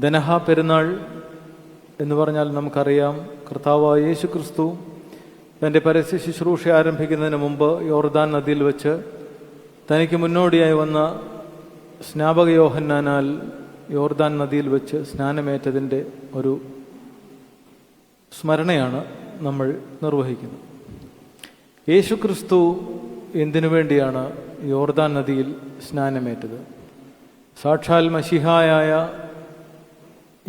ദനഹ പെരുന്നാൾ എന്ന് പറഞ്ഞാൽ നമുക്കറിയാം, കർത്താവായ യേശു ക്രിസ്തു തൻ്റെ പരസ്യ ശുശ്രൂഷ ആരംഭിക്കുന്നതിന് മുമ്പ് യോർദാൻ നദിയിൽ വെച്ച് തനിക്ക് മുന്നോടിയായി വന്ന സ്നാപക യോഹന്നാനാൽ യോർദാൻ നദിയിൽ വെച്ച് സ്നാനമേറ്റതിൻ്റെ ഒരു സ്മരണയാണ് നമ്മൾ നിർവഹിക്കുന്നത്. യേശു ക്രിസ്തു എന്തിനു വേണ്ടിയാണ് യോർദാൻ നദിയിൽ സ്നാനമേറ്റത്? സാക്ഷാൽ മശിഹായായ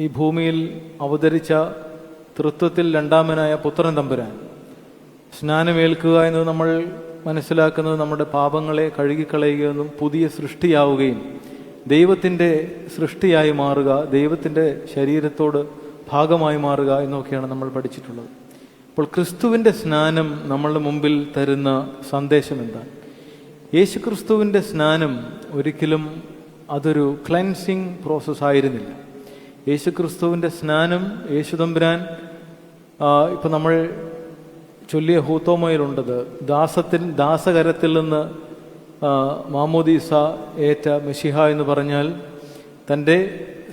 ഈ ഭൂമിയിൽ അവതരിച്ച തൃത്വത്തിൽ രണ്ടാമനായ പുത്രൻ തമ്പുരാൻ സ്നാനമേൽക്കുക എന്നത് നമ്മൾ മനസ്സിലാക്കുന്നത് നമ്മുടെ പാപങ്ങളെ കഴുകിക്കളയുകയെന്നും പുതിയ സൃഷ്ടിയാവുകയും ദൈവത്തിൻ്റെ സൃഷ്ടിയായി മാറുക, ദൈവത്തിൻ്റെ ശരീരത്തോട് ഭാഗമായി മാറുക എന്നൊക്കെയാണ് നമ്മൾ പഠിച്ചിട്ടുള്ളത്. അപ്പോൾ ക്രിസ്തുവിൻ്റെ സ്നാനം നമ്മളുടെ മുമ്പിൽ തരുന്ന സന്ദേശം എന്താണ്? യേശു ക്രിസ്തുവിൻ്റെ സ്നാനം ഒരിക്കലും അതൊരു ക്ലെൻസിങ് പ്രോസസ് ആയിരുന്നില്ല. യേശു ക്രിസ്തുവിൻ്റെ സ്നാനം യേശുതമ്പുരാൻ ഇപ്പം നമ്മൾ ചൊല്ലിയ ഹൂത്തോമയിലുണ്ടത്, ദാസകരത്തിൽ നിന്ന് മാമോദീസ ഏറ്റ മെശിഹ എന്ന് പറഞ്ഞാൽ തൻ്റെ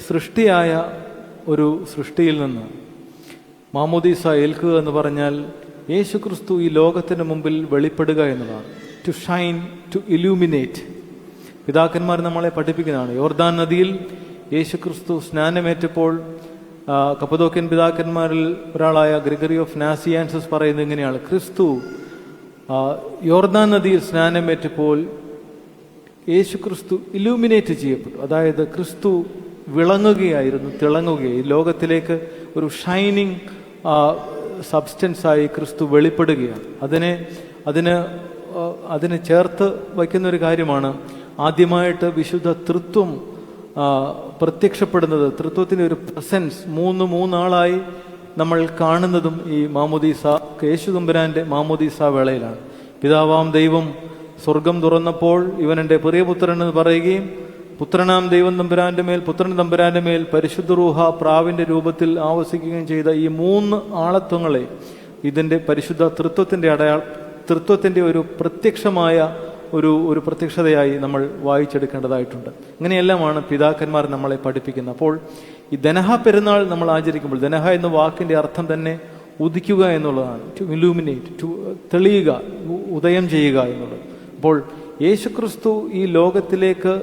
സൃഷ്ടിയായ ഒരു സൃഷ്ടിയിൽ നിന്ന് മാമോദീസ ഏൽക്കുക എന്ന് പറഞ്ഞാൽ യേശു ക്രിസ്തു ഈ ലോകത്തിന് മുമ്പിൽ വെളിപ്പെടുക എന്നതാണ്. To shine, to illuminate. പിതാക്കന്മാർ നമ്മളെ പഠിപ്പിക്കുന്നതാണ്. യോർദാൻ നദിയിൽ യേശു ക്രിസ്തു സ്നാനമേറ്റപ്പോൾ കപ്പദോക്യൻ പിതാക്കന്മാരിൽ ഒരാളായ ഗ്രിഗറി ഓഫ് നാസിയാൻസസ് പറയുന്നത് ഇങ്ങനെയാണ്: ക്രിസ്തു യോർദാൻ നദിയിൽ സ്നാനമേറ്റപ്പോൾ യേശു ക്രിസ്തു ഇലൂമിനേറ്റ് ചെയ്യപ്പെട്ടു. അതായത് ക്രിസ്തു വിളങ്ങുകയായിരുന്നു, തിളങ്ങുകയായി. ലോകത്തിലേക്ക് ഒരു ഷൈനിങ് സബ്സ്റ്റൻസായി ക്രിസ്തു വെളിപ്പെടുകയാണ്. അതിന് ചേർത്ത് വയ്ക്കുന്നൊരു കാര്യമാണ് ആദ്യമായിട്ട് വിശുദ്ധ തൃത്വം പ്രത്യക്ഷപ്പെടുന്നത്. തൃത്വത്തിൻ്റെ ഒരു പ്രസൻസ് മൂന്നാളായി നമ്മൾ കാണുന്നതും ഈ മാമോദീസ, യേശു തമ്പുരാന്റെ മാമോദീസ വേളയിലാണ്. പിതാവാം ദൈവം സ്വർഗം തുറന്നപ്പോൾ ഇവൻ എൻ്റെ പ്രിയപുത്രൻ എന്ന് പറയുകയും പുത്രനാം ദൈവം തമ്പുരാന്റെ മേൽ, പുത്രൻ തമ്പുരാന്റെ മേൽ പരിശുദ്ധ റൂഹ പ്രാവിന്റെ രൂപത്തിൽ ആവസിക്കുകയും ചെയ്ത ഈ 3 ആളത്വങ്ങളെ ഇതിൻ്റെ പരിശുദ്ധ തൃത്വത്തിൻ്റെ ഒരു പ്രത്യക്ഷമായ ഒരു പ്രത്യക്ഷതയായി നമ്മൾ വായിച്ചെടുക്കേണ്ടതായിട്ടുണ്ട്. ഇങ്ങനെയെല്ലാമാണ് പിതാക്കന്മാർ നമ്മളെ പഠിപ്പിക്കുന്നത്. അപ്പോൾ ഈ ദനഹ പെരുന്നാൾ നമ്മൾ ആചരിക്കുമ്പോൾ, ദനഹ എന്ന വാക്കിൻ്റെ അർത്ഥം തന്നെ ഉദിക്കുക എന്നുള്ളതാണ്. ടു ഇലൂമിനേറ്റ്, ടു തെളിയുക, ഉദയം ചെയ്യുക എന്നുള്ളത്. അപ്പോൾ യേശുക്രിസ്തു ഈ ലോകത്തിലേക്ക്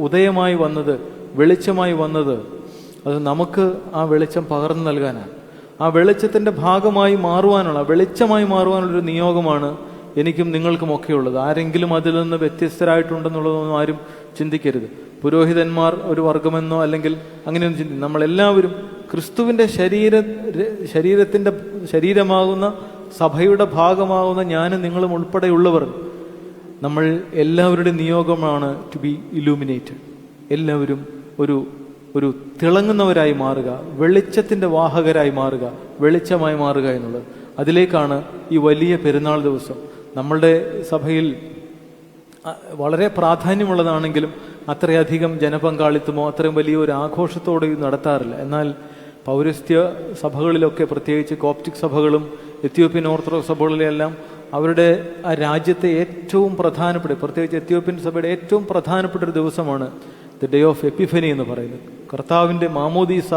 ഉദയമായി വന്നത്, വെളിച്ചമായി വന്നത്, അത് നമുക്ക് ആ വെളിച്ചം പകർന്നു നൽകാനാണ്. ആ വെളിച്ചത്തിൻ്റെ ഭാഗമായി മാറുവാനുള്ള, വെളിച്ചമായി മാറുവാനുള്ളൊരു നിയോഗമാണ് എനിക്കും നിങ്ങൾക്കുമൊക്കെ ഉള്ളത്. ആരെങ്കിലും അതിൽ നിന്ന് വ്യത്യസ്തരായിട്ടുണ്ടെന്നുള്ളതൊന്നും ആരും ചിന്തിക്കരുത്. പുരോഹിതന്മാർ ഒരു വർഗമെന്നോ അല്ലെങ്കിൽ അങ്ങനെയൊന്നും ചിന്തിക്കും. നമ്മളെല്ലാവരും ക്രിസ്തുവിൻ്റെ ശരീരമാകുന്ന സഭയുടെ ഭാഗമാകുന്ന ഞാനും നിങ്ങളും ഉൾപ്പെടെയുള്ളവർ, നമ്മൾ എല്ലാവരുടെയും നിയോഗമാണ് ടു ബി ഇലൂമിനേറ്റഡ്. എല്ലാവരും ഒരു തിളങ്ങുന്നവരായി മാറുക, വെളിച്ചത്തിൻ്റെ വാഹകരായി മാറുക, വെളിച്ചമായി മാറുക എന്നുള്ളത്. അതിലേക്കാണ് ഈ വലിയ പെരുന്നാൾ ദിവസം. നമ്മളുടെ സഭയിൽ വളരെ പ്രാധാന്യമുള്ളതാണെങ്കിലും അത്രയധികം ജനപങ്കാളിത്തമോ അത്രയും വലിയ ഒരു ആഘോഷത്തോടെ നടത്താറില്ല. എന്നാൽ പൗരസ്ത്യ സഭകളിലൊക്കെ, പ്രത്യേകിച്ച് കോപ്റ്റിക് സഭകളും എത്യോപ്യൻ ഓർത്തഡോക്സ് സഭകളിലെല്ലാം അവരുടെ ആ രാജ്യത്തെ ഏറ്റവും പ്രധാനപ്പെട്ട, പ്രത്യേകിച്ച് എത്യോപ്യൻ സഭയുടെ ഏറ്റവും പ്രധാനപ്പെട്ട ഒരു ദിവസമാണ് ദ ഡേ ഓഫ് എപ്പിഫനി എന്ന് പറയുന്നത്. കർത്താവിൻ്റെ മാമോദീസ,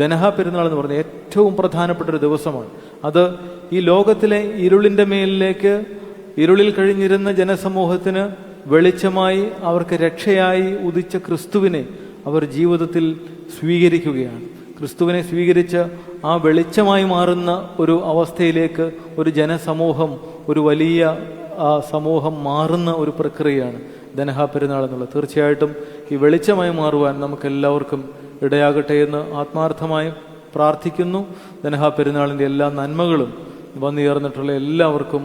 ദനഹ പെരുന്നാൾ എന്ന് പറയുന്നത് ഏറ്റവും പ്രധാനപ്പെട്ട ഒരു ദിവസമാണ്. അത് ഈ ലോകത്തിലെ ഇരുളിൻ്റെ മേലിലേക്ക്, ഇരുളിൽ കഴിഞ്ഞിരുന്ന ജനസമൂഹത്തിന് വെളിച്ചമായി, അവർക്ക് രക്ഷയായി ഉദിച്ച ക്രിസ്തുവിനെ അവർ ജീവിതത്തിൽ സ്വീകരിക്കുകയാണ്. ക്രിസ്തുവിനെ സ്വീകരിച്ച് ആ വെളിച്ചമായി മാറുന്ന ഒരു അവസ്ഥയിലേക്ക് ഒരു ജനസമൂഹം, ഒരു വലിയ സമൂഹം മാറുന്ന ഒരു പ്രക്രിയയാണ് ദനഹ പെരുന്നാൾ എന്നുള്ളത്. തീർച്ചയായിട്ടും ഈ വെളിച്ചമായി മാറുവാൻ നമുക്കെല്ലാവർക്കും ഇടയാകട്ടെ എന്ന് ആത്മാർത്ഥമായും പ്രാർത്ഥിക്കുന്നു. ദനഹ പെരുന്നാളിൻ്റെ എല്ലാ നന്മകളും വന്നുയർന്നിട്ടുള്ള എല്ലാവർക്കും